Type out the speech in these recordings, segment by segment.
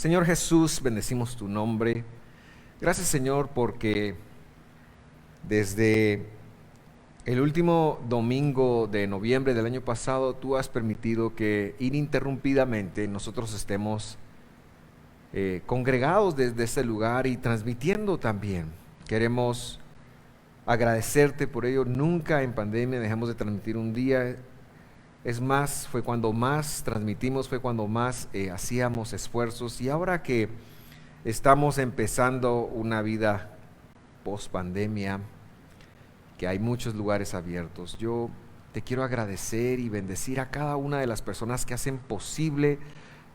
Señor Jesús, bendecimos tu nombre. Gracias, Señor, porque desde el último domingo de noviembre del año pasado, tú has permitido que ininterrumpidamente nosotros estemos congregados desde este lugar y transmitiendo también. Queremos agradecerte por ello. Nunca en pandemia dejamos de transmitir un día. Es más, fue cuando más transmitimos, fue cuando más hacíamos esfuerzos. Y ahora que estamos empezando una vida post pandemia, que hay muchos lugares abiertos, yo te quiero agradecer y bendecir a cada una de las personas que hacen posible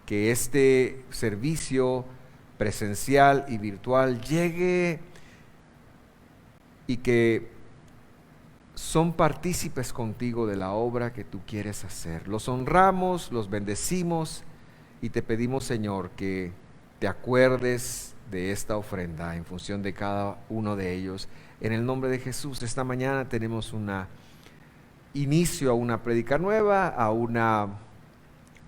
que este servicio presencial y virtual llegue y que son partícipes contigo de la obra que tú quieres hacer. Los honramos, los bendecimos y te pedimos, Señor, que te acuerdes de esta ofrenda en función de cada uno de ellos. En el nombre de Jesús, esta mañana tenemos un inicio a una prédica nueva, a una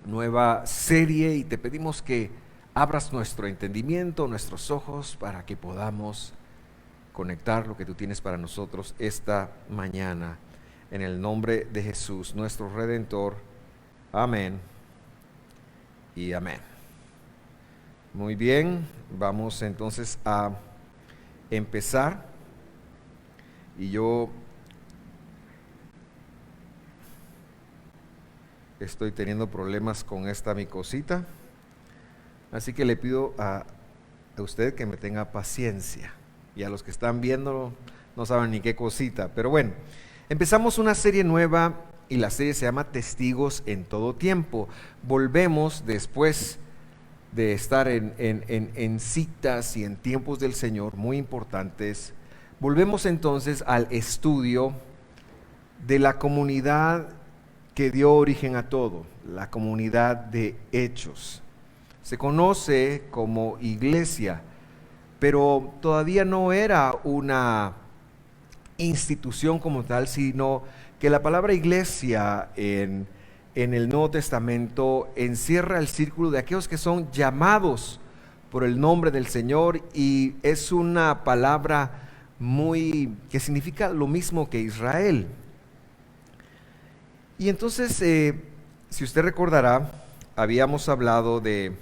nueva serie, y te pedimos que abras nuestro entendimiento, nuestros ojos, para que podamos conectar lo que tú tienes para nosotros esta mañana. En el nombre de Jesús, nuestro Redentor. Amén y amén. Muy bien, vamos entonces a empezar. Y yo estoy teniendo problemas con esta mi cosita, así que le pido a usted que me tenga paciencia. Y a los que están viendo no saben ni qué cosita. Pero bueno, empezamos una serie nueva y la serie se llama Testigos en todo tiempo. Volvemos después de estar en citas y en tiempos del Señor muy importantes. Volvemos entonces al estudio de la comunidad que dio origen a todo, la comunidad de Hechos. Se conoce como iglesia, pero todavía no era una institución como tal, sino que la palabra iglesia en el Nuevo Testamento encierra el círculo de aquellos que son llamados por el nombre del Señor, y es una palabra que significa lo mismo que Israel. Y entonces, si usted recordará, habíamos hablado en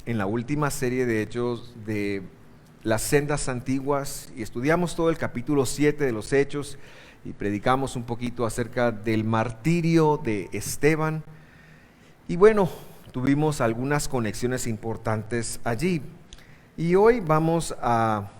la última serie de Hechos, de las sendas antiguas, y estudiamos todo el capítulo 7 de los Hechos, y predicamos un poquito acerca del martirio de Esteban, y bueno, tuvimos algunas conexiones importantes allí, y hoy vamos a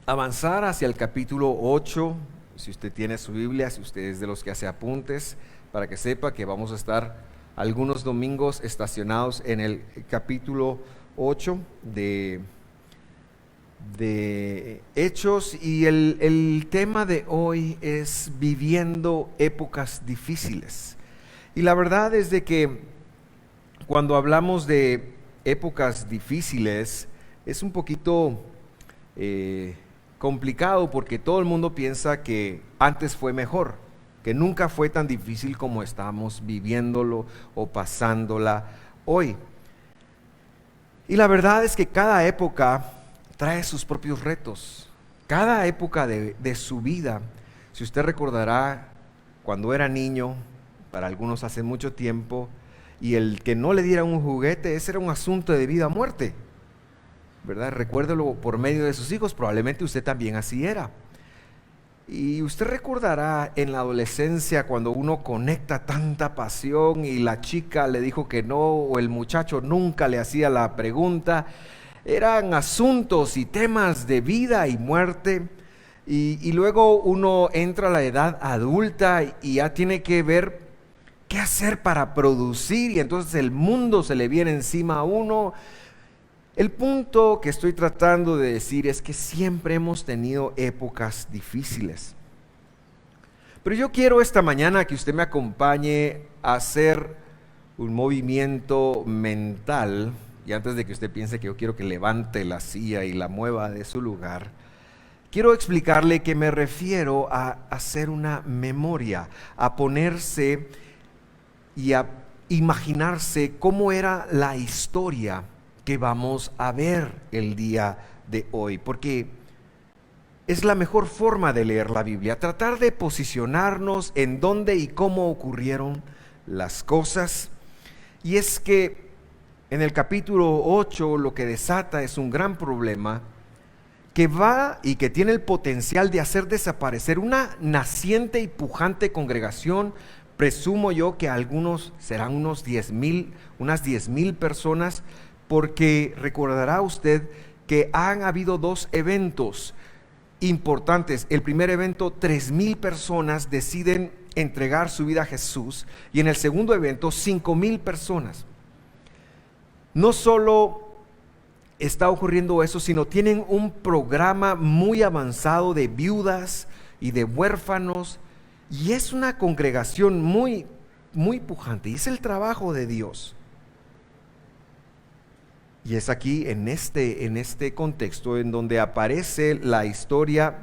avanzar hacia el capítulo 8, si usted tiene su Biblia, si usted es de los que hace apuntes, para que sepa que vamos a estar algunos domingos estacionados en el capítulo 8 de Hechos, y el tema de hoy es viviendo épocas difíciles. Y la verdad es de que cuando hablamos de épocas difíciles es un poquito complicado, porque todo el mundo piensa que antes fue mejor, que nunca fue tan difícil como estamos viviéndolo o pasándola hoy. Y la verdad es que cada época trae sus propios retos. Cada época de su vida, si usted recordará cuando era niño, para algunos hace mucho tiempo, y el que no le diera un juguete, ese era un asunto de vida o muerte, ¿verdad? Recuérdelo por medio de sus hijos, probablemente usted también así era. Y usted recordará en la adolescencia cuando uno conecta tanta pasión y la chica le dijo que no, o el muchacho nunca le hacía la pregunta. Eran asuntos y temas de vida y muerte, y luego uno entra a la edad adulta y ya tiene que ver qué hacer para producir, y entonces el mundo se le viene encima a uno. El punto que estoy tratando de decir es que siempre hemos tenido épocas difíciles. Pero yo quiero esta mañana que usted me acompañe a hacer un movimiento mental, y antes de que usted piense que yo quiero que levante la silla y la mueva de su lugar, quiero explicarle que me refiero a hacer una memoria, a ponerse y a imaginarse cómo era la historia que vamos a ver el día de hoy, porque es la mejor forma de leer la Biblia, tratar de posicionarnos en dónde y cómo ocurrieron las cosas. Y es que en el capítulo 8 lo que desata es un gran problema que va y que tiene el potencial de hacer desaparecer una naciente y pujante congregación. Presumo yo que algunos serán unas 10,000 personas, porque recordará usted que han habido dos eventos importantes. El primer evento, 3,000 personas deciden entregar su vida a Jesús, y en el segundo evento, 5,000 personas. No solo está ocurriendo eso, sino tienen un programa muy avanzado de viudas y de huérfanos, y es una congregación muy, muy pujante, y es el trabajo de Dios. Y es aquí en este contexto en donde aparece la historia,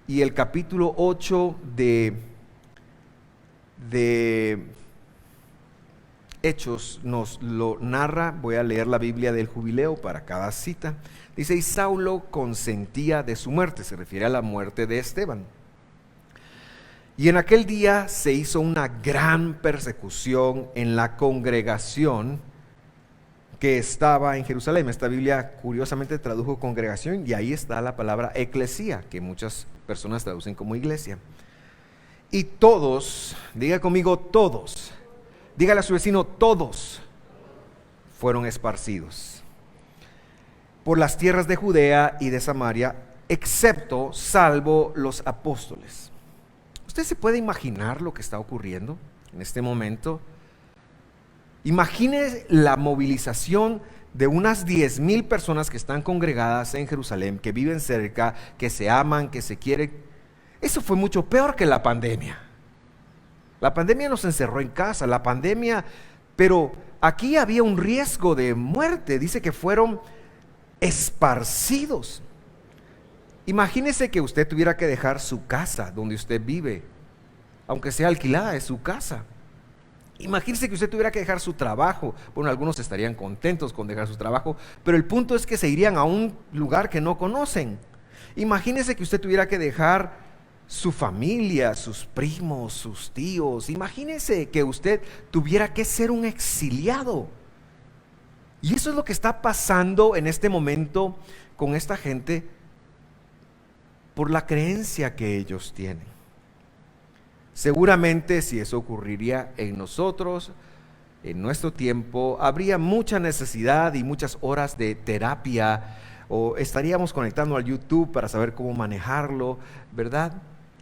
y el capítulo 8 de Hechos nos lo narra. Voy a leer la Biblia del Jubileo para cada cita. Dice: y Saulo consentía de su muerte, se refiere a la muerte de Esteban. Y en aquel día se hizo una gran persecución en la congregación que estaba en Jerusalén. Esta Biblia curiosamente tradujo congregación, y ahí está la palabra eclesía, que muchas personas traducen como iglesia. Y todos, diga conmigo todos, dígale a su vecino, todos fueron esparcidos por las tierras de Judea y de Samaria, excepto, salvo los apóstoles. ¿Usted se puede imaginar lo que está ocurriendo en este momento? Imagine la movilización de unas 10,000 personas que están congregadas en Jerusalén, que viven cerca, que se aman, que se quieren. Eso fue mucho peor que la pandemia. La pandemia nos encerró en casa, pero aquí había un riesgo de muerte. Dice que fueron esparcidos. Imagínese que usted tuviera que dejar su casa donde usted vive, aunque sea alquilada, es su casa. Imagínese que usted tuviera que dejar su trabajo. Bueno, algunos estarían contentos con dejar su trabajo, pero el punto es que se irían a un lugar que no conocen. Imagínese que usted tuviera que dejar su familia, sus primos, sus tíos. Imagínese que usted tuviera que ser un exiliado. Y eso es lo que está pasando en este momento con esta gente, por la creencia que ellos tienen. Seguramente si eso ocurriría en nosotros, en nuestro tiempo, habría mucha necesidad y muchas horas de terapia, o estaríamos conectando al YouTube para saber cómo manejarlo, ¿verdad?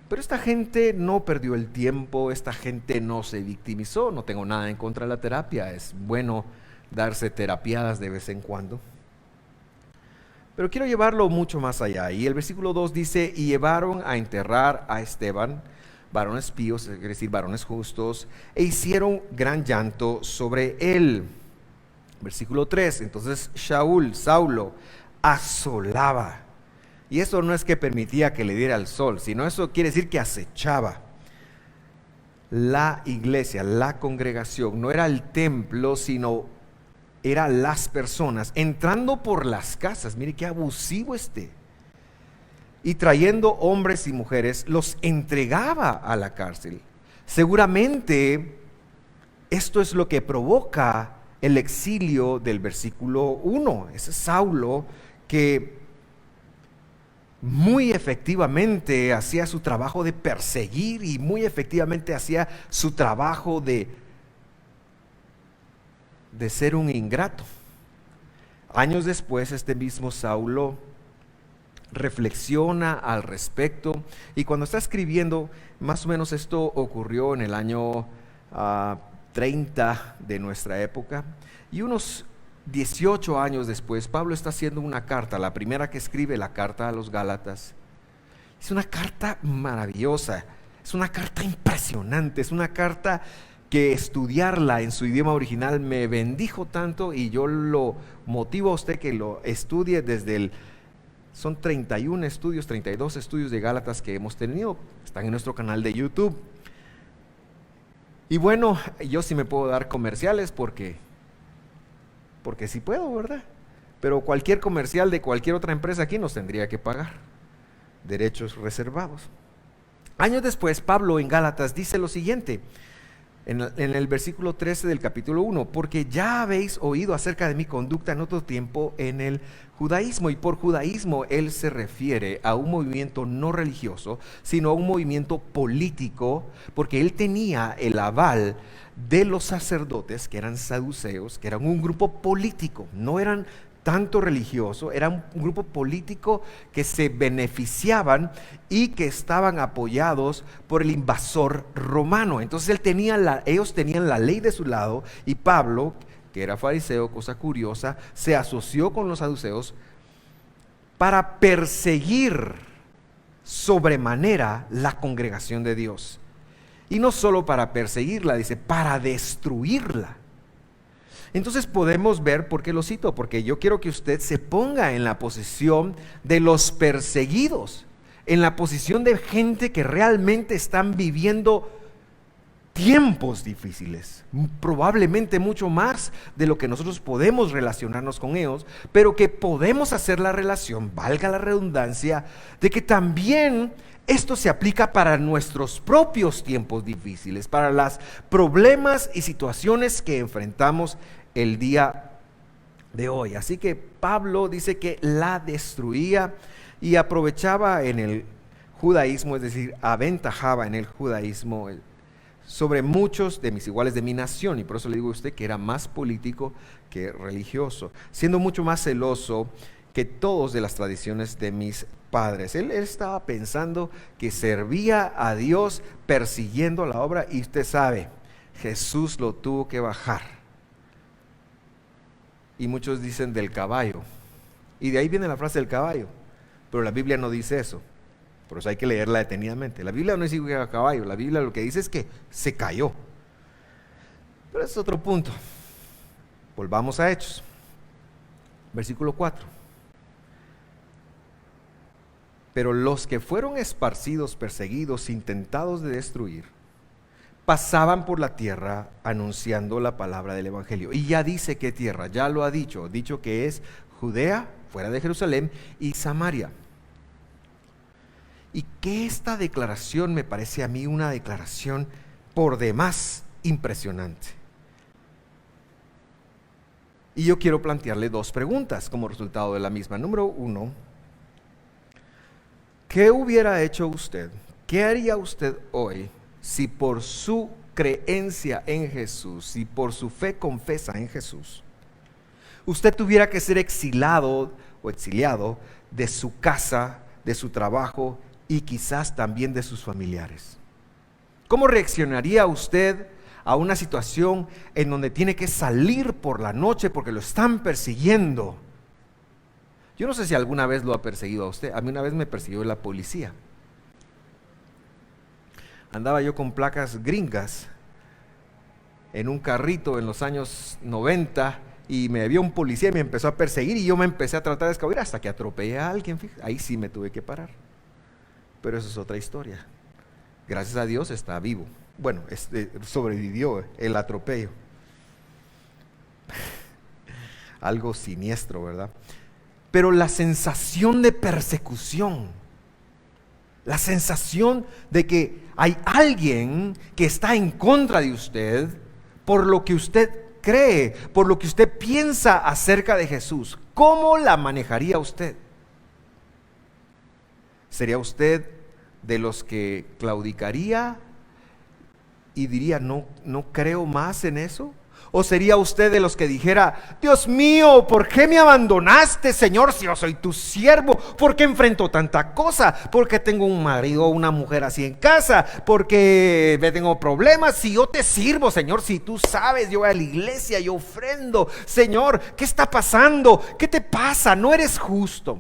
Pero esta gente no perdió el tiempo, esta gente no se victimizó. No tengo nada en contra de la terapia, es bueno darse terapiadas de vez en cuando. Pero quiero llevarlo mucho más allá. Y el versículo 2 dice: y llevaron a enterrar a Esteban, varones píos, es decir, varones justos, e hicieron gran llanto sobre él. Versículo 3, entonces Saulo, asolaba. Y eso no es que permitía que le diera el sol, sino eso quiere decir que acechaba la iglesia, la congregación. No era el templo, sino eran las personas entrando por las casas. Mire qué abusivo y trayendo hombres y mujeres, los entregaba a la cárcel. Seguramente esto es lo que provoca el exilio del versículo 1. Ese Saulo que muy efectivamente hacía su trabajo de perseguir, y muy efectivamente hacía su trabajo de ser un ingrato. Años después, este mismo Saulo reflexiona al respecto, y cuando está escribiendo, más o menos esto ocurrió en el año 30 de nuestra época, y unos 18 años después, Pablo está haciendo una carta, la primera que escribe, la carta a los Gálatas. Es una carta maravillosa, es una carta impresionante, es una carta que estudiarla en su idioma original me bendijo tanto, y yo lo motivo a usted que lo estudie son 31 estudios, 32 estudios de Gálatas que hemos tenido, están en nuestro canal de YouTube. Y bueno, yo sí me puedo dar comerciales porque sí puedo, ¿verdad? Pero cualquier comercial de cualquier otra empresa aquí nos tendría que pagar derechos reservados. Años después, Pablo en Gálatas dice lo siguiente, en el versículo 13 del capítulo 1, porque ya habéis oído acerca de mi conducta en otro tiempo en el judaísmo, y por judaísmo él se refiere a un movimiento no religioso, sino a un movimiento político, porque él tenía el aval de los sacerdotes, que eran saduceos, que eran un grupo político, no eran tanto religioso, era un grupo político que se beneficiaban y que estaban apoyados por el invasor romano. Entonces ellos tenían la ley de su lado, y Pablo, que era fariseo, cosa curiosa, se asoció con los saduceos para perseguir sobremanera la congregación de Dios. Y no solo para perseguirla, dice, para destruirla. Entonces podemos ver, ¿por qué lo cito? Porque yo quiero que usted se ponga en la posición de los perseguidos, en la posición de gente que realmente están viviendo tiempos difíciles, probablemente mucho más de lo que nosotros podemos relacionarnos con ellos, pero que podemos hacer la relación, valga la redundancia, de que también esto se aplica para nuestros propios tiempos difíciles, para los problemas y situaciones que enfrentamos el día de hoy. Así que Pablo dice que la destruía y aprovechaba en el judaísmo, es decir, aventajaba en el judaísmo sobre muchos de mis iguales de mi nación, y por eso le digo a usted que era más político que religioso, siendo mucho más celoso que todos de las tradiciones de mis padres. Él estaba pensando que servía a Dios persiguiendo la obra, y usted sabe, Jesús lo tuvo que bajar. Y muchos dicen del caballo, y de ahí viene la frase del caballo, pero la Biblia no dice eso, por eso hay que leerla detenidamente. La Biblia no dice que era caballo, la Biblia lo que dice es que se cayó. Pero ese es otro punto. Volvamos a Hechos, versículo 4. Pero los que fueron esparcidos, perseguidos, intentados de destruir, pasaban por la tierra anunciando la palabra del evangelio. Y ya dice qué tierra, ya lo ha dicho que es Judea, fuera de Jerusalén, y Samaria. Y que esta declaración me parece a mí una declaración por demás impresionante. Y yo quiero plantearle dos preguntas como resultado de la misma. Número 1, ¿qué hubiera hecho usted? ¿Qué haría usted hoy si por su creencia en Jesús, si por su fe confesa en Jesús, usted tuviera que ser exilado o exiliado de su casa, de su trabajo y quizás también de sus familiares? ¿Cómo reaccionaría usted a una situación en donde tiene que salir por la noche porque lo están persiguiendo? Yo no sé si alguna vez lo ha perseguido a usted. A mí una vez me persiguió la policía. Andaba yo con placas gringas en un carrito en los años 90 y me vio un policía y me empezó a perseguir, y yo me empecé a tratar de escabir hasta que atropellé a alguien. Ahí sí me tuve que parar. Pero eso es otra historia. Gracias a Dios está vivo. Bueno, sobrevivió el atropello. Algo siniestro, ¿verdad? Pero la sensación de persecución, la sensación de que hay alguien que está en contra de usted por lo que usted cree, por lo que usted piensa acerca de Jesús, ¿cómo la manejaría usted? ¿Sería usted de los que claudicaría y diría, no creo más en eso? ¿O sería usted de los que dijera, Dios mío, ¿por qué me abandonaste, Señor, si yo soy tu siervo? ¿Por qué enfrento tanta cosa? ¿Por qué tengo un marido o una mujer así en casa? ¿Por qué me tengo problemas? Si yo te sirvo, Señor, si tú sabes, yo voy a la iglesia, yo ofrendo. Señor, ¿qué está pasando? ¿Qué te pasa? No eres justo.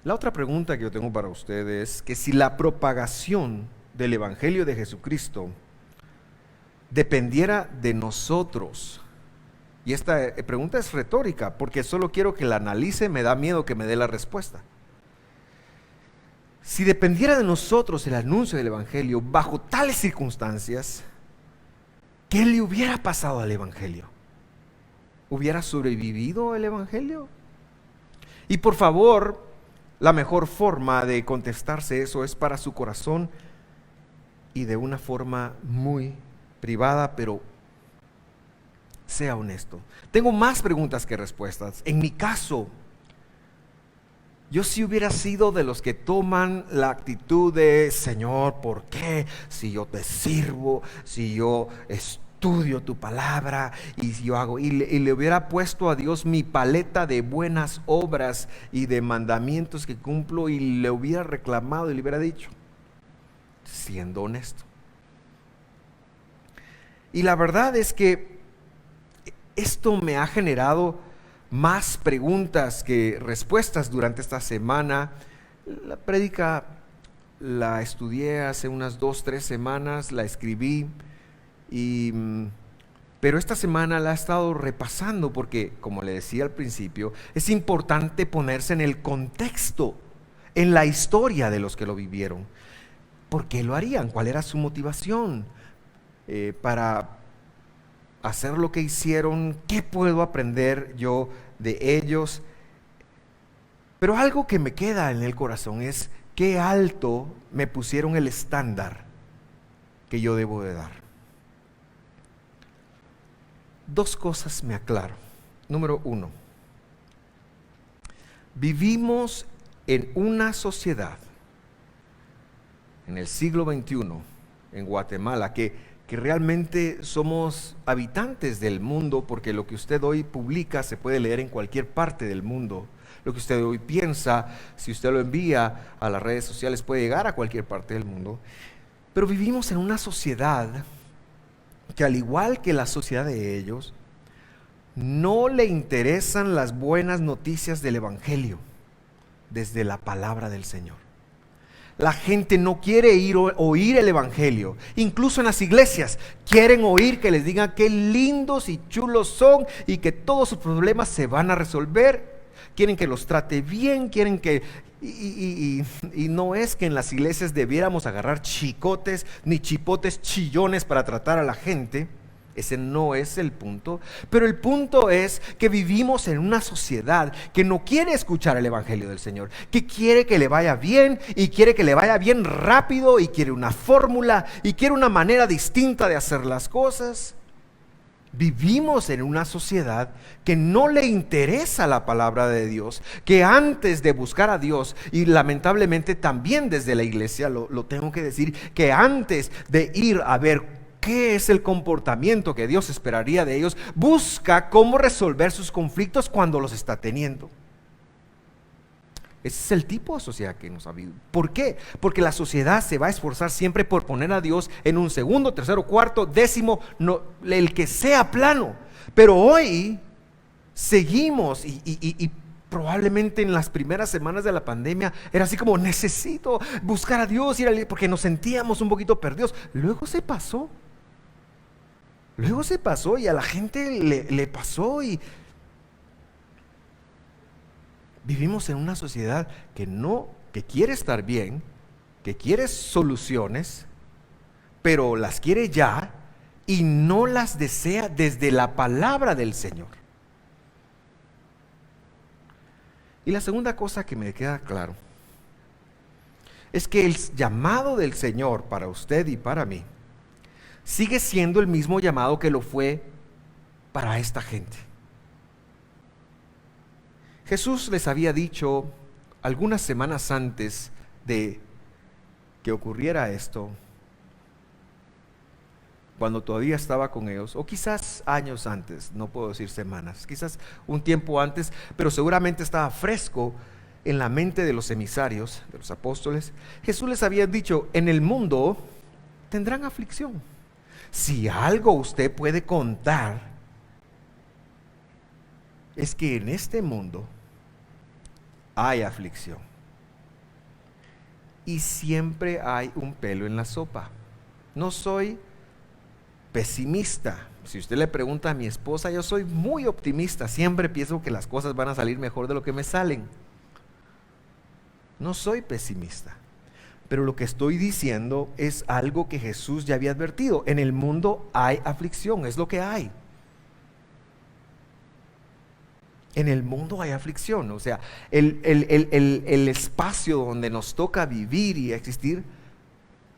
La otra pregunta que yo tengo para ustedes es que si la propagación del Evangelio de Jesucristo dependiera de nosotros, y esta pregunta es retórica porque solo quiero que la analice, me da miedo que me dé la respuesta. Si dependiera de nosotros el anuncio del Evangelio bajo tales circunstancias, ¿qué le hubiera pasado al Evangelio? ¿Hubiera sobrevivido el Evangelio? Y por favor, la mejor forma de contestarse eso es para su corazón y de una forma muy privada, pero sea honesto. Tengo más preguntas que respuestas. En mi caso, yo sí hubiera sido de los que toman la actitud de: Señor, ¿por qué? Si yo te sirvo, si yo estudio tu palabra y si yo hago, y le hubiera puesto a Dios mi paleta de buenas obras y de mandamientos que cumplo, y le hubiera reclamado y le hubiera dicho, siendo honesto. Y la verdad es que esto me ha generado más preguntas que respuestas durante esta semana. La prédica la estudié hace unas 2-3 semanas, la escribí, pero esta semana la he estado repasando porque, como le decía al principio, es importante ponerse en el contexto, en la historia de los que lo vivieron. ¿Por qué lo harían? ¿Cuál era su motivación para hacer lo que hicieron? ¿Qué puedo aprender yo de ellos? Pero algo que me queda en el corazón es qué alto me pusieron el estándar que yo debo de dar. Dos cosas me aclaro. Número 1, vivimos en una sociedad en el siglo XXI en Guatemala que realmente somos habitantes del mundo, porque lo que usted hoy publica se puede leer en cualquier parte del mundo. Lo que usted hoy piensa, si usted lo envía a las redes sociales, puede llegar a cualquier parte del mundo. Pero vivimos en una sociedad que, al igual que la sociedad de ellos, no le interesan las buenas noticias del Evangelio desde la palabra del Señor. La gente no quiere oír el Evangelio. Incluso en las iglesias quieren oír que les digan qué lindos y chulos son y que todos sus problemas se van a resolver. Quieren que los trate bien, quieren que... Y no es que en las iglesias debiéramos agarrar chicotes ni chipotes chillones para tratar a la gente. Ese no es el punto. Pero el punto es que vivimos en una sociedad que no quiere escuchar el Evangelio del Señor, que quiere que le vaya bien y quiere que le vaya bien rápido y quiere una fórmula y quiere una manera distinta de hacer las cosas. Vivimos en una sociedad que no le interesa la palabra de Dios, que antes de buscar a Dios, y lamentablemente también desde la iglesia lo tengo que decir, que antes de ir a ver ¿qué es el comportamiento que Dios esperaría de ellos? Busca cómo resolver sus conflictos cuando los está teniendo. Ese es el tipo de sociedad que nos ha habido. ¿Por qué? Porque la sociedad se va a esforzar siempre por poner a Dios en un segundo, tercero, cuarto, décimo, el que sea plano. Pero hoy seguimos y probablemente en las primeras semanas de la pandemia era así como: necesito buscar a Dios, porque nos sentíamos un poquito perdidos. Luego se pasó y a la gente le pasó, y vivimos en una sociedad que quiere estar bien, que quiere soluciones, pero las quiere ya y no las desea desde la palabra del Señor. Y la segunda cosa que me queda claro es que el llamado del Señor para usted y para mí sigue siendo el mismo llamado que lo fue para esta gente. Jesús les había dicho algunas semanas antes de que ocurriera esto, cuando todavía estaba con ellos, o quizás años antes, no puedo decir semanas, quizás un tiempo antes, pero seguramente estaba fresco en la mente de los emisarios, de los apóstoles. Jesús les había dicho: en el mundo tendrán aflicción. Si algo usted puede contar, es que en este mundo hay aflicción. Y siempre hay un pelo en la sopa. No soy pesimista. Si usted le pregunta a mi esposa, yo soy muy optimista. Siempre pienso que las cosas van a salir mejor de lo que me salen. No soy pesimista. Pero lo que estoy diciendo es algo que Jesús ya había advertido. En el mundo hay aflicción, es lo que hay. En el mundo hay aflicción, o sea, el espacio donde nos toca vivir y existir,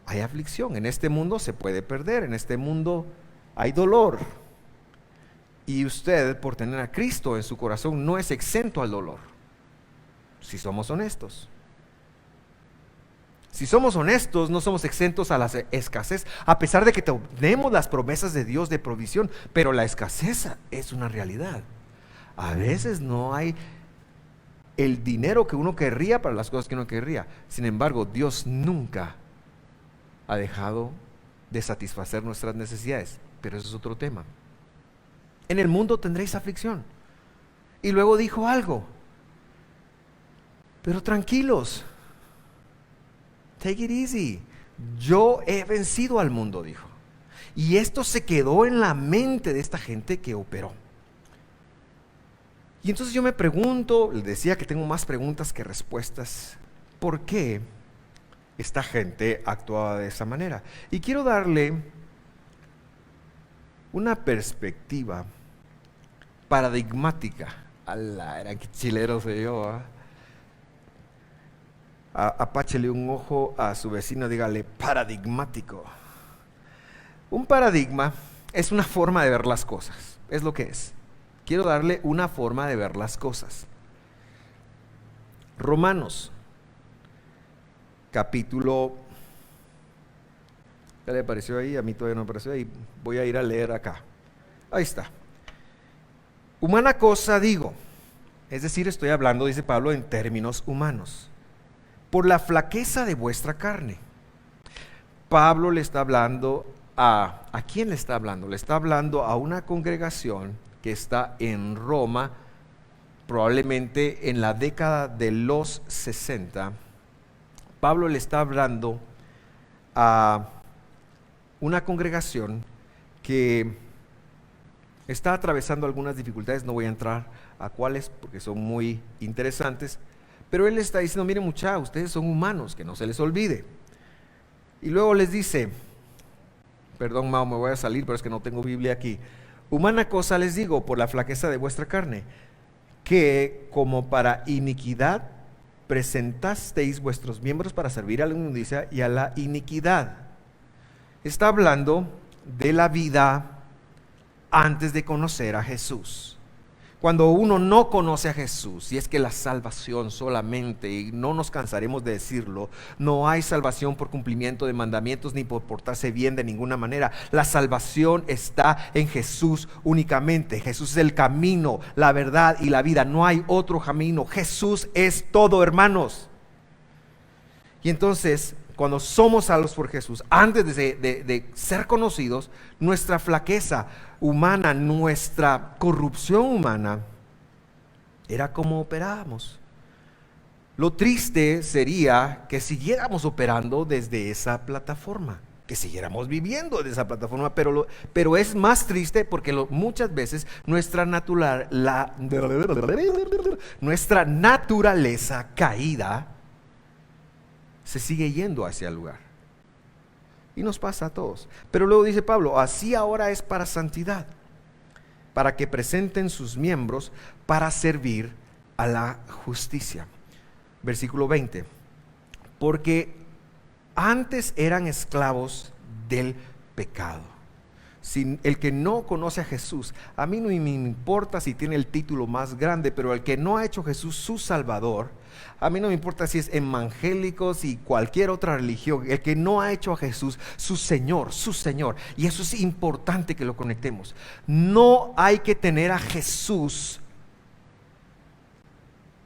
hay aflicción. En este mundo se puede perder, en este mundo hay dolor. Y usted, por tener a Cristo en su corazón, no es exento al dolor, si somos honestos. Si somos honestos, no somos exentos a la escasez, a pesar de que tenemos las promesas de Dios de provisión, pero la escasez es una realidad. A veces no hay el dinero que uno querría para las cosas que uno querría. Sin embargo, Dios nunca ha dejado de satisfacer nuestras necesidades, pero eso es otro tema. En el mundo tendréis aflicción. Y luego dijo algo, pero tranquilos, take it easy, yo he vencido al mundo, dijo. Y esto se quedó en la mente de esta gente que operó. Y entonces yo me pregunto, les decía que tengo más preguntas que respuestas, ¿por qué esta gente actuaba de esa manera? Y quiero darle una perspectiva paradigmática. Era que chilero soy yo, apáchele un ojo a su vecino, dígale paradigmático. Un paradigma es una forma de ver las cosas, es lo que es. Quiero darle una forma de ver las cosas. Romanos, capítulo, ¿ya le apareció ahí? A mí todavía no apareció ahí. Voy a ir a leer acá. Ahí está. Humana cosa digo, es decir, estoy hablando, dice Pablo, en términos humanos, por la flaqueza de vuestra carne. Pablo le está hablando ¿a quién le está hablando? Le está hablando a una congregación que está en Roma, probablemente en la década de los 60. Pablo le está hablando a una congregación que está atravesando algunas dificultades. No voy a entrar a cuáles porque son muy interesantes, pero él está diciendo, miren muchachos, ustedes son humanos, que no se les olvide. Y luego les dice, perdón Mao, me voy a salir, pero es que no tengo Biblia aquí. Humana cosa les digo, por la flaqueza de vuestra carne, que como para iniquidad presentasteis vuestros miembros para servir a la inmundicia y a la iniquidad. Está hablando de la vida antes de conocer a Jesús. Cuando uno no conoce a Jesús, y es que la salvación solamente, y no nos cansaremos de decirlo, no hay salvación por cumplimiento de mandamientos ni por portarse bien de ninguna manera. La salvación está en Jesús únicamente. Jesús es el camino, la verdad y la vida. No hay otro camino. Jesús es todo, hermanos. Y entonces, cuando somos salvos por Jesús, antes de ser conocidos, nuestra flaqueza humana, nuestra corrupción humana, era como operábamos. Lo triste sería que siguiéramos operando desde esa plataforma, que siguiéramos viviendo de esa plataforma, pero es más triste porque muchas veces nuestra naturaleza caída se sigue yendo hacia el lugar. Y nos pasa a todos. Pero luego dice Pablo, así ahora es para santidad, para que presenten sus miembros para servir a la justicia. Versículo 20. Porque antes eran esclavos del pecado. Si el que no conoce a Jesús, a mí no me importa si tiene el título más grande, pero el que no ha hecho Jesús su Salvador, a mí no me importa si es evangélico, si cualquier otra religión, el que no ha hecho a Jesús su Señor, y eso es importante que lo conectemos. No hay que tener a Jesús,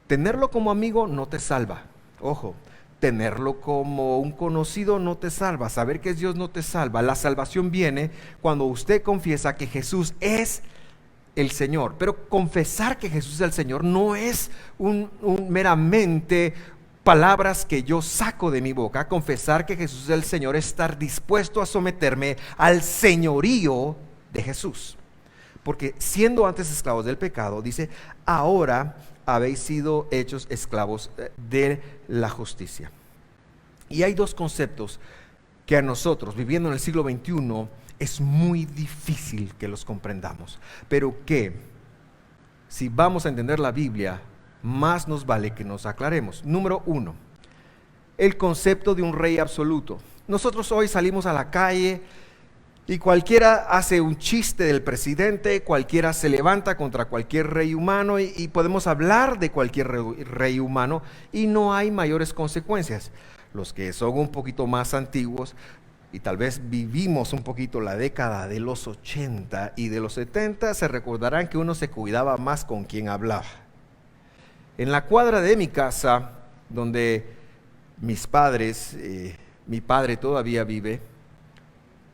tenerlo como amigo no te salva, ojo. Tenerlo como un conocido no te salva, saber que es Dios no te salva. La salvación viene cuando usted confiesa que Jesús es el Señor. Pero confesar que Jesús es el Señor no es un meramente palabras que yo saco de mi boca. Confesar que Jesús es el Señor es estar dispuesto a someterme al señorío de Jesús. Porque siendo antes esclavos del pecado, dice, ahora habéis sido hechos esclavos de la justicia. Y hay dos conceptos que a nosotros, viviendo en el siglo XXI, es muy difícil que los comprendamos, pero que si vamos a entender la Biblia, más nos vale que nos aclaremos. Número uno, el concepto de un rey absoluto. Nosotros hoy salimos a la calle y cualquiera hace un chiste del presidente, cualquiera se levanta contra cualquier rey humano y podemos hablar de cualquier rey humano y no hay mayores consecuencias. Los que son un poquito más antiguos y tal vez vivimos un poquito la década de los 80 y de los 70, se recordarán que uno se cuidaba más con quien hablaba. En la cuadra de mi casa, donde mis padres, mi padre todavía vive,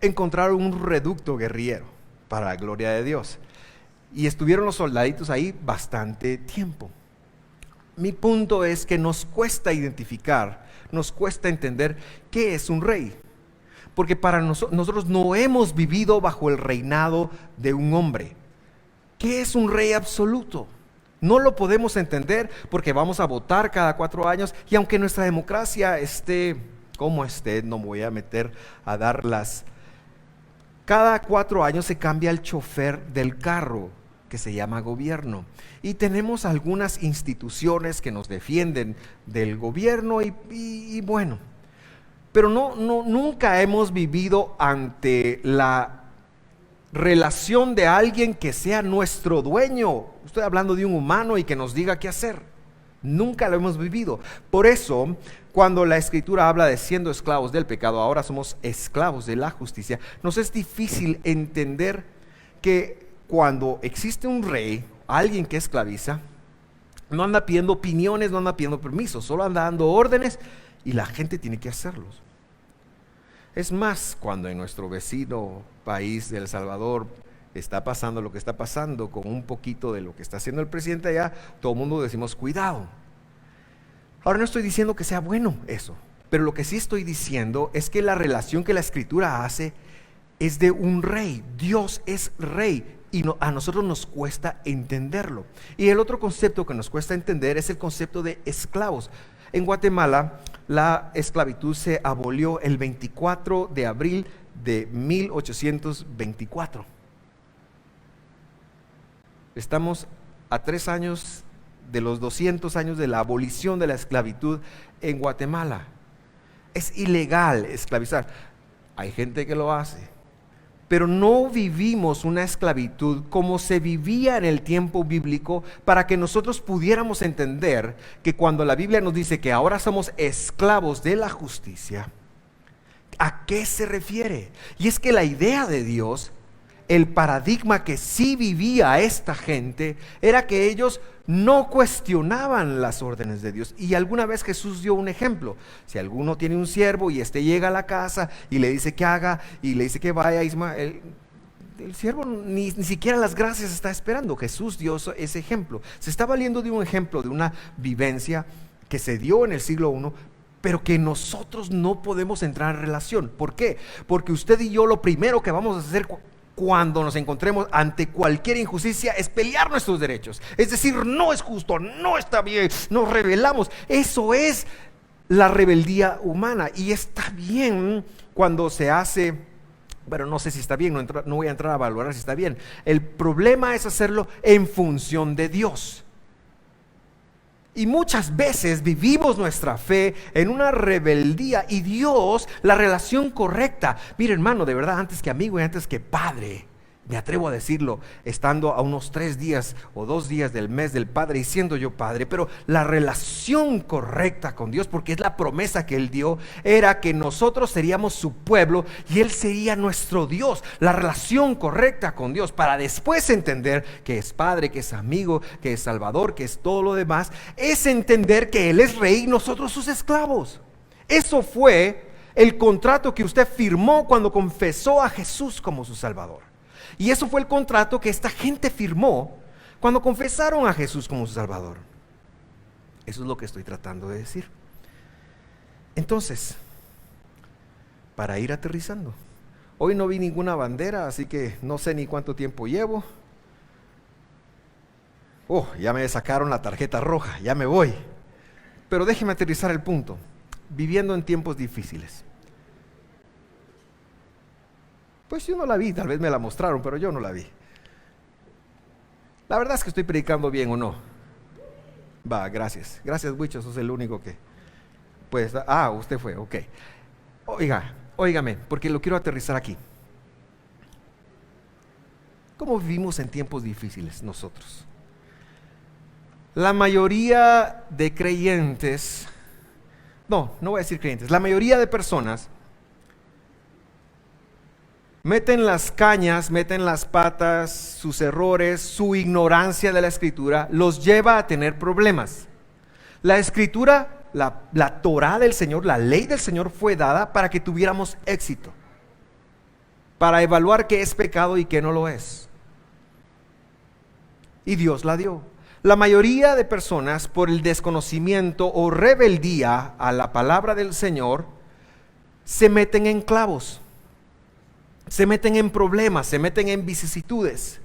encontraron un reducto guerrillero, para la gloria de Dios. Y estuvieron los soldaditos ahí bastante tiempo. Mi punto es que nos cuesta identificar, nos cuesta entender qué es un rey. Porque para nosotros no hemos vivido bajo el reinado de un hombre. ¿Qué es un rey absoluto? No lo podemos entender porque vamos a votar cada 4 años y aunque nuestra democracia esté como esté, no me voy a meter a dar cada 4 años se cambia el chofer del carro, que se llama gobierno. Y tenemos algunas instituciones que nos defienden del gobierno y bueno, pero nunca hemos vivido ante la relación de alguien que sea nuestro dueño. Estoy hablando de un humano y que nos diga qué hacer. Nunca lo hemos vivido. Por eso, cuando la Escritura habla de siendo esclavos del pecado, ahora somos esclavos de la justicia, nos es difícil entender que cuando existe un rey, alguien que esclaviza, no anda pidiendo opiniones, no anda pidiendo permisos, solo anda dando órdenes y la gente tiene que hacerlos. Es más, cuando en nuestro vecino país de El Salvador está pasando lo que está pasando, con un poquito de lo que está haciendo el presidente allá, todo el mundo decimos cuidado. Ahora no estoy diciendo que sea bueno eso, pero lo que sí estoy diciendo es que la relación que la Escritura hace es de un rey. Dios es rey y a nosotros nos cuesta entenderlo. Y el otro concepto que nos cuesta entender es el concepto de esclavos. En Guatemala, la esclavitud se abolió el 24 de abril de 1824. Estamos a 3 años de los 200 años de la abolición de la esclavitud en Guatemala. Es ilegal esclavizar. Hay gente que lo hace, pero no vivimos una esclavitud como se vivía en el tiempo bíblico para que nosotros pudiéramos entender que cuando la Biblia nos dice que ahora somos esclavos de la justicia, ¿a qué se refiere? Y es que la idea de Dios, el paradigma que sí vivía esta gente, era que ellos no cuestionaban las órdenes de Dios. Y alguna vez Jesús dio un ejemplo. Si alguno tiene un siervo y llega a la casa y le dice que haga y le dice que vaya, el siervo ni siquiera las gracias está esperando. Jesús dio ese ejemplo. Se está valiendo de un ejemplo, de una vivencia que se dio en el siglo I, pero que nosotros no podemos entrar en relación. ¿Por qué? Porque usted y yo lo primero que vamos a hacer cuando nos encontremos ante cualquier injusticia es pelear nuestros derechos. Es decir, no es justo, no está bien, nos rebelamos. Eso es la rebeldía humana y está bien cuando se hace, pero no sé si está bien, no voy a entrar a valorar si está bien. El problema es hacerlo en función de Dios. Y muchas veces vivimos nuestra fe en una rebeldía y Dios, la relación correcta. Mire, hermano, de verdad, antes que amigo y antes que padre, me atrevo a decirlo, estando a unos 3 días o 2 días del mes del Padre y siendo yo padre, pero la relación correcta con Dios, porque es la promesa que Él dio, era que nosotros seríamos su pueblo y Él sería nuestro Dios. La relación correcta con Dios, para después entender que es Padre, que es amigo, que es Salvador, que es todo lo demás, es entender que Él es Rey y nosotros sus esclavos. Eso fue el contrato que usted firmó cuando confesó a Jesús como su Salvador. Y eso fue el contrato que esta gente firmó cuando confesaron a Jesús como su Salvador. Eso es lo que estoy tratando de decir. Entonces, para ir aterrizando, hoy no vi ninguna bandera, así que no sé ni cuánto tiempo llevo. Ya me sacaron la tarjeta roja, ya me voy. Pero déjeme aterrizar el punto. viviendo en tiempos difíciles. Pues yo no la vi, tal vez me la mostraron, pero yo no la vi. La verdad es que estoy predicando bien o no. Va, gracias. Gracias, Wicho, sos el único que... Pues, usted fue, ok. Óigame, porque lo quiero aterrizar aquí. ¿Cómo vivimos en tiempos difíciles nosotros? La mayoría de creyentes, no voy a decir creyentes, la mayoría de personas meten las cañas, meten las patas, sus errores, su ignorancia de la Escritura, los lleva a tener problemas. La Escritura, la Torá del Señor, la ley del Señor fue dada para que tuviéramos éxito, para evaluar qué es pecado y qué no lo es. Y Dios la dio. La mayoría de personas, por el desconocimiento o rebeldía a la palabra del Señor, se meten en clavos, se meten en problemas, se meten en vicisitudes.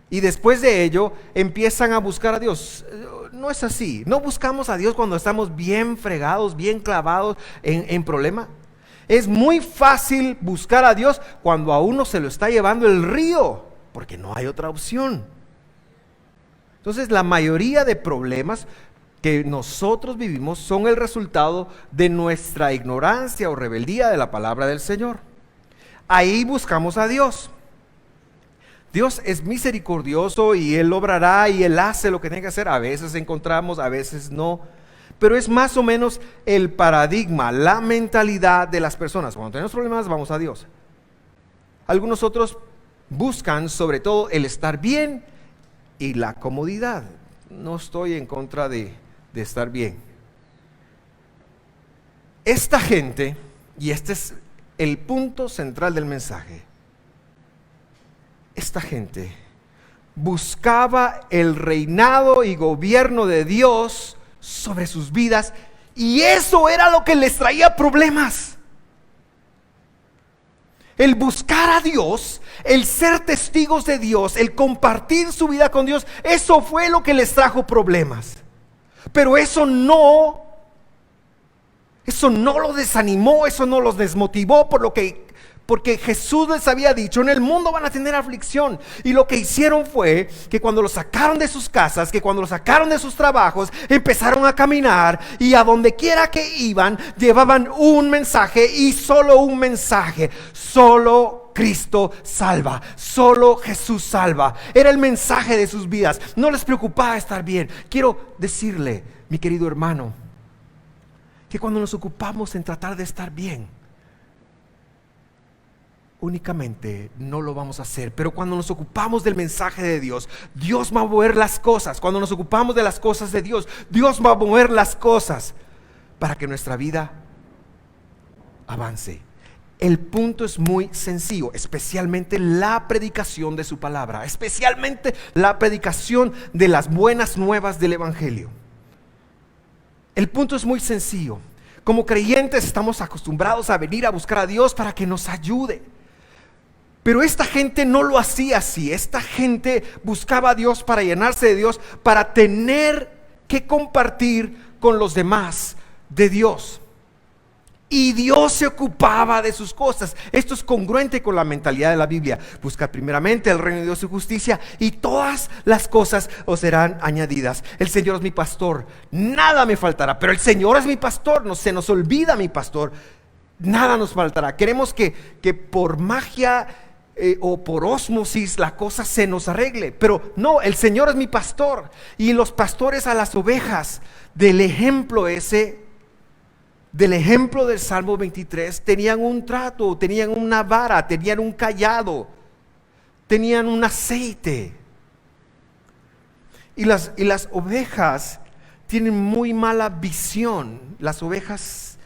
Y después de ello empiezan a buscar a Dios. No es así. No buscamos a Dios cuando estamos bien fregados, bien clavados en problema. Es muy fácil buscar a Dios cuando a uno se lo está llevando el río, porque no hay otra opción. Entonces, la mayoría de problemas que nosotros vivimos son el resultado de nuestra ignorancia o rebeldía de la palabra del Señor. Ahí buscamos a Dios. Dios es misericordioso y Él obrará y Él hace lo que tiene que hacer. A veces encontramos, a veces no. Pero es más o menos el paradigma, la mentalidad de las personas. Cuando tenemos problemas, vamos a Dios. Algunos otros buscan sobre todo el estar bien y la comodidad. No estoy en contra de estar bien. Esta gente, y este es el punto central del mensaje, esta gente buscaba el reinado y gobierno de Dios sobre sus vidas, y eso era lo que les traía problemas. El buscar a Dios, el ser testigos de Dios, el compartir su vida con Dios, eso fue lo que les trajo problemas. Pero eso no los desanimó, eso no los desmotivó, porque Jesús les había dicho: en el mundo van a tener aflicción. Y lo que hicieron fue que cuando los sacaron de sus casas, que cuando los sacaron de sus trabajos, empezaron a caminar, y a donde quiera que iban, llevaban un mensaje, y solo un mensaje: solo Cristo salva, solo Jesús salva. Era el mensaje de sus vidas. No les preocupaba estar bien. Quiero decirle, mi querido hermano, que cuando nos ocupamos en tratar de estar bien, únicamente no lo vamos a hacer. Pero cuando nos ocupamos del mensaje de Dios, Dios va a mover las cosas. Cuando nos ocupamos de las cosas de Dios, Dios va a mover las cosas para que nuestra vida avance. El punto es muy sencillo, especialmente la predicación de su palabra, especialmente la predicación de las buenas nuevas del Evangelio. El punto es muy sencillo. Como creyentes estamos acostumbrados a venir a buscar a Dios para que nos ayude. Pero esta gente no lo hacía así. Esta gente buscaba a Dios para llenarse de Dios, para tener que compartir con los demás de Dios. Y Dios se ocupaba de sus cosas. Esto es congruente con la mentalidad de la Biblia. Buscad primeramente el reino de Dios y su justicia, y todas las cosas os serán añadidas. El Señor es mi pastor, nada me faltará. Pero el Señor es mi pastor, no se nos olvida mi pastor, nada nos faltará. Queremos que por magia o por ósmosis la cosa se nos arregle. Pero no, el Señor es mi pastor. Y los pastores a las ovejas, del ejemplo ese, del ejemplo del Salmo 23, tenían un trato, tenían una vara, tenían un cayado, tenían un aceite. Y las ovejas tienen muy mala visión. Las ovejas,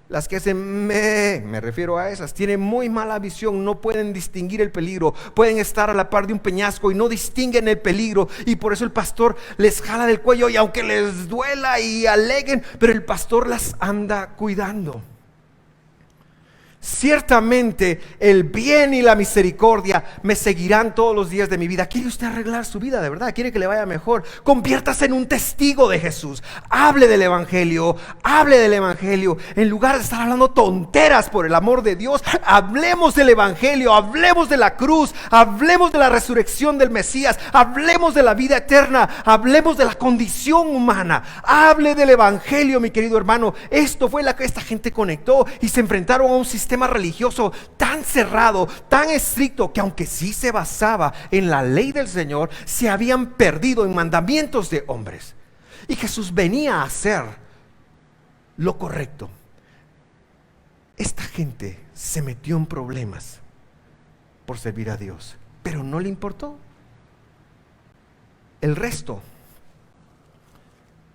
las que hacen me refiero a esas, tienen muy mala visión, no pueden distinguir el peligro. Pueden estar a la par de un peñasco y no distinguen el peligro, y por eso el pastor les jala del cuello, y aunque les duela y aleguen, pero el pastor las anda cuidando. Ciertamente el bien y la misericordia me seguirán todos los días de mi vida. ¿Quiere usted arreglar su vida de verdad? ¿Quiere que le vaya mejor? Conviértase en un testigo de Jesús. Hable del Evangelio. Hable del Evangelio. En lugar de estar hablando tonteras, por el amor de Dios, hablemos del Evangelio. Hablemos de la cruz. Hablemos de la resurrección del Mesías. Hablemos de la vida eterna. Hablemos de la condición humana. Hable del Evangelio, mi querido hermano. Esto fue la que esta gente conectó y se enfrentaron a un sistema religioso tan cerrado, tan estricto, que aunque sí se basaba en la ley del Señor, se habían perdido en mandamientos de hombres. Y Jesús venía a hacer lo correcto. Esta gente se metió en problemas por servir a Dios, pero no le importó. El resto,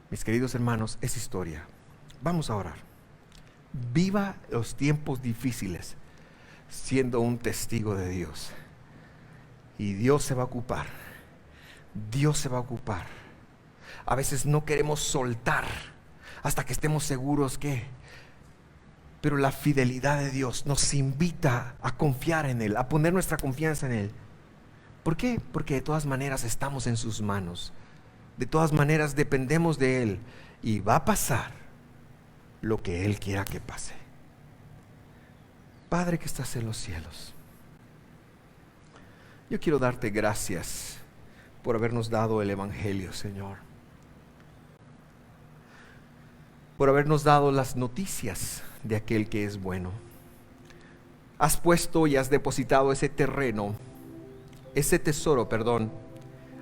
mis queridos hermanos, es historia. Vamos a orar. Viva los tiempos difíciles siendo un testigo de Dios, y Dios se va a ocupar. Dios se va a ocupar. A veces no queremos soltar hasta que estemos seguros que, pero la fidelidad de Dios nos invita a confiar en Él, a poner nuestra confianza en Él. ¿Por qué? Porque de todas maneras estamos en sus manos. De todas maneras dependemos de Él, y va a pasar lo que Él quiera que pase. Padre que estás en los cielos, yo quiero darte gracias por habernos dado el Evangelio, Señor, por habernos dado las noticias de aquel que es bueno. Has puesto y has depositado ese tesoro,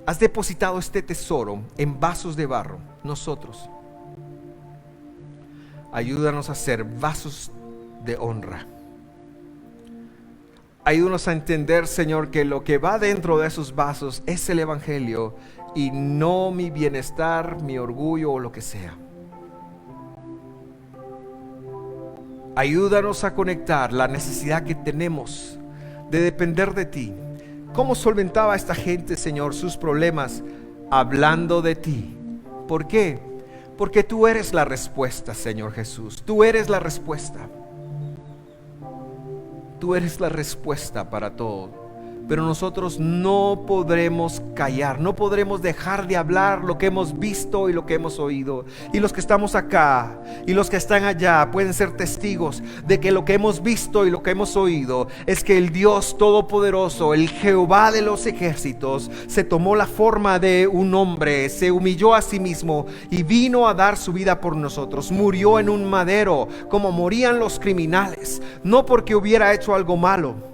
has depositado este tesoro en vasos de barro, nosotros. Ayúdanos a ser vasos de honra. Ayúdanos a entender, Señor, que lo que va dentro de esos vasos es el Evangelio y no mi bienestar, mi orgullo o lo que sea. Ayúdanos a conectar la necesidad que tenemos de depender de ti. ¿Cómo solventaba esta gente, Señor, sus problemas? Hablando de ti. ¿Por qué? Porque tú eres la respuesta, Señor Jesús. Tú eres la respuesta. Tú eres la respuesta para todo. Pero nosotros no podremos callar, no podremos dejar de hablar lo que hemos visto y lo que hemos oído. Y los que estamos acá y los que están allá pueden ser testigos de que lo que hemos visto y lo que hemos oído es que el Dios Todopoderoso, el Jehová de los ejércitos, se tomó la forma de un hombre, se humilló a sí mismo y vino a dar su vida por nosotros. Murió en un madero como morían los criminales, no porque hubiera hecho algo malo,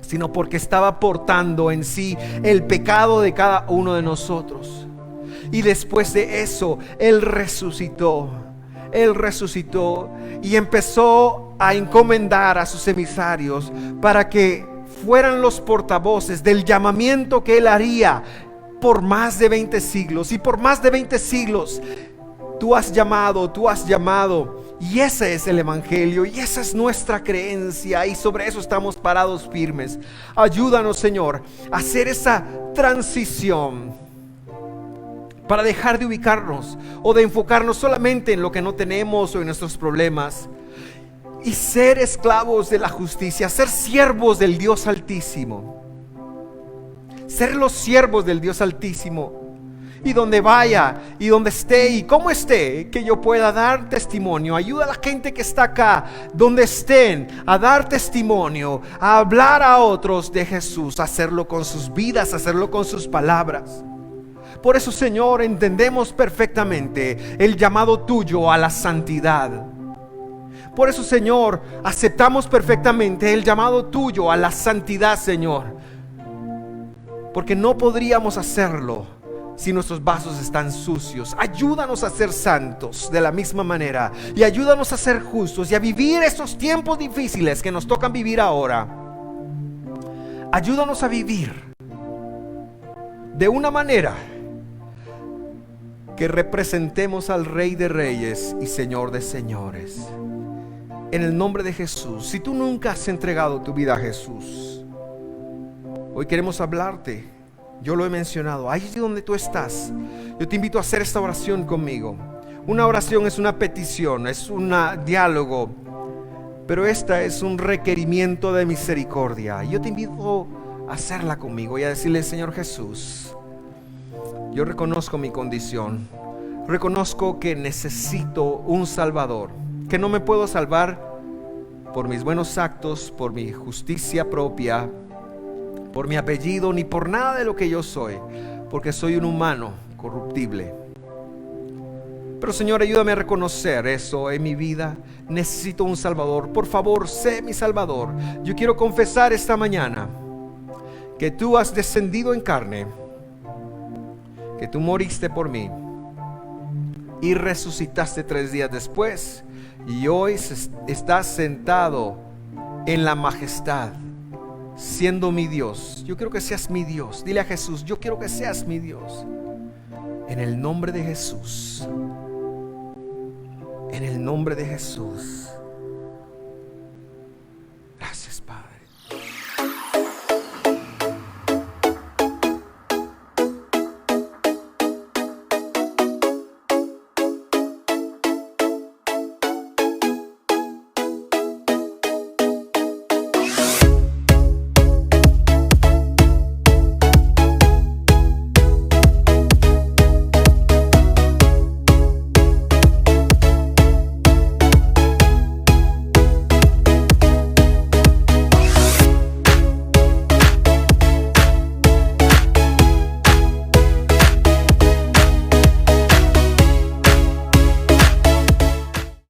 sino porque estaba portando en sí el pecado de cada uno de nosotros. Y después de eso, Él resucitó y empezó a encomendar a sus emisarios para que fueran los portavoces del llamamiento que Él haría por más de 20 siglos. Y por más de 20 siglos, tú has llamado. Y ese es el Evangelio, y esa es nuestra creencia, y sobre eso estamos parados firmes. Ayúdanos, Señor, a hacer esa transición para dejar de ubicarnos o de enfocarnos solamente en lo que no tenemos o en nuestros problemas, y ser esclavos de la justicia, ser siervos del Dios Altísimo. Ser los siervos del Dios Altísimo. Y donde vaya y donde esté y cómo esté, que yo pueda dar testimonio. Ayuda a la gente que está acá, donde estén, a dar testimonio, a hablar a otros de Jesús, a hacerlo con sus vidas, a hacerlo con sus palabras. Por eso, Señor, entendemos perfectamente el llamado tuyo a la santidad. Por eso, Señor, aceptamos perfectamente el llamado tuyo a la santidad, Señor, porque no podríamos hacerlo si nuestros vasos están sucios. Ayúdanos a ser santos de la misma manera, y ayúdanos a ser justos y a vivir esos tiempos difíciles que nos tocan vivir ahora. Ayúdanos a vivir de una manera que representemos al Rey de Reyes y Señor de Señores. En el nombre de Jesús. Si tú nunca has entregado tu vida a Jesús, hoy queremos hablarte. Yo lo he mencionado, ahí donde tú estás, yo te invito a hacer esta oración conmigo. Una oración es una petición, es un diálogo pero esta es un requerimiento de misericordia. Yo te invito a hacerla conmigo y a decirle: Señor Jesús, yo reconozco mi condición, reconozco que necesito un Salvador, que no me puedo salvar por mis buenos actos, por mi justicia propia, por mi apellido, ni por nada de lo que yo soy, porque soy un humano corruptible. Pero Señor, ayúdame a reconocer eso en mi vida. Necesito un Salvador. Por favor, sé mi Salvador. Yo quiero confesar esta mañana que tú has descendido en carne, que tú moriste por mí y resucitaste 3 días después, y hoy estás sentado en la majestad, siendo mi Dios. Yo quiero que seas mi Dios. Dile a Jesús: yo quiero que seas mi Dios. En el nombre de Jesús. En el nombre de Jesús.